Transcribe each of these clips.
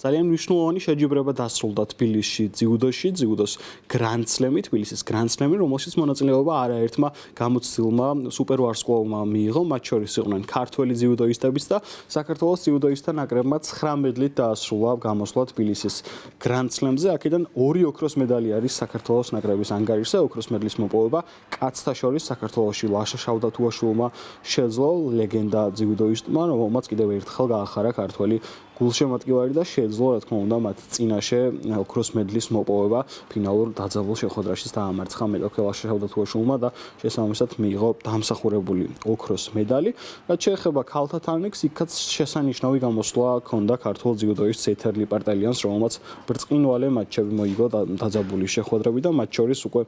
ძალიან მნიშვნელოვანი შეჯიბრება დასრულდა თბილისში ძიუდოს Grand Slam-ი, თბილისის Grand Slam-ი, რომელშიც მონაწილეობა არაერთმა გამოცდილმა სუპერვარსკვლავმა მიიღო, მათ შორის იყვნენ ქართველი ძიუდოისტებიც და საქართველოს ძიუდოისტთა ნაკრებმა 9 მედლით დაასრულა გამოსვლა თბილისის Grand Slam-ზე. აქედან 2 ოქროს მედალი არის საქართველოს ნაკრების ანგარიშზე, ოქროს მედლის მოპოვება კაცთა შორის საქართველოში ლაშა შავდათუაშვილმა შეძლო, ლეგენდა ძიუდოისტმა, რომელმაც კიდევ ერთხელ გაახარა ქართველი გულშემატკივარი და შეძლო, რა თქმა უნდა, მათ წინაშე ოქროს მედლის მოპოვება ფინალურ დაძაბულ შეხვედრაში დაამარცხა მედოქე ლაშა შავდათუაშვილმა და შესაბამისად მიიღო დამსახურებული ოქროს მედალი. რაც შეეხება ქალთა თამბიქს, იქაც შესანიშნავი გამოსვლა ჰქონდა ქართულ ძიუდოისტს ეთერ ლიპარტელიანს, რომელმაც ბრწყინვალე მატჩები მოიგო დაძაბული შეხვედრები და მათ შორის უკვე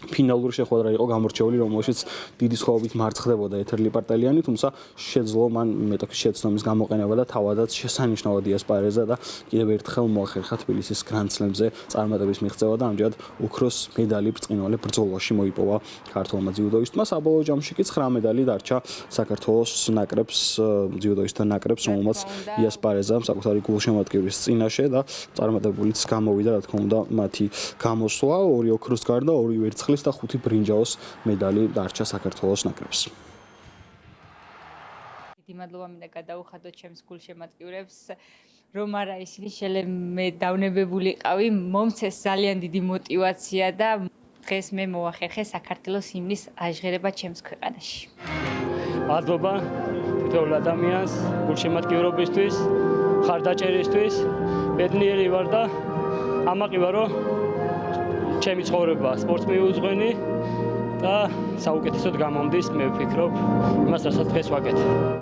ფინალური შეხვედრა იყო გამორჩეული, რომელშიც დიდი სხვაობით მარცხდებოდა ეთერ ლიპარტელიანი, თუმცა შეძლო მან მეტოქის შეცდომის გამოყენება და თავადაც შესანიშნავად იასპარეზა და კიდევ ერთხელ მოახერხა თბილისის Grand Slam-ზე წარმატების მიღწევა და ამჯერად ოქროს მედალი ბრწყინვალე ბრძოლაში მოიპოვა ქართველმა ძიუდოისტმა. საბოლოო ჯამში კი 9 მედალი დარჩა საქართველოს ნაკრებს, ძიუდოისტთა ნაკრებს, რომელმაც იასპარეზა საკუთარი გულშემატკივრის წინაშე და წარმატებულიც გამოვიდა, რა თქმა უნდა, მათი გამოსვლა 2 ოქროს გარდა 2 ვერცხლის და 5 ბრინჯაოს მედალი დარჩა საქართველოს ნაკრებს. დიდი მადლობა მინდა გადაუხადოთ ჩემს გულშემატკივრებს, რომ არა ისინი შელემე დავნებებულიყავი, მომცეს ძალიან დიდი мотиваცია და დღეს მე მოახერხე საქართველოს ჰიმნის აჟღერება ჩემს ქვეყანაში. მადლობა თითოეულ ადამიანს გულშემატკივრობისთვის, ხარდაჭერისთვის, ბედნიერი ვარ და ამაყი ვარ, რომ ჩემი ცხოვრება სპორტს მიუძღვენი და საუკეთესოდ გამომდის, მე ვფიქრობ, იმას რასაც დღეს ვაკეთებ.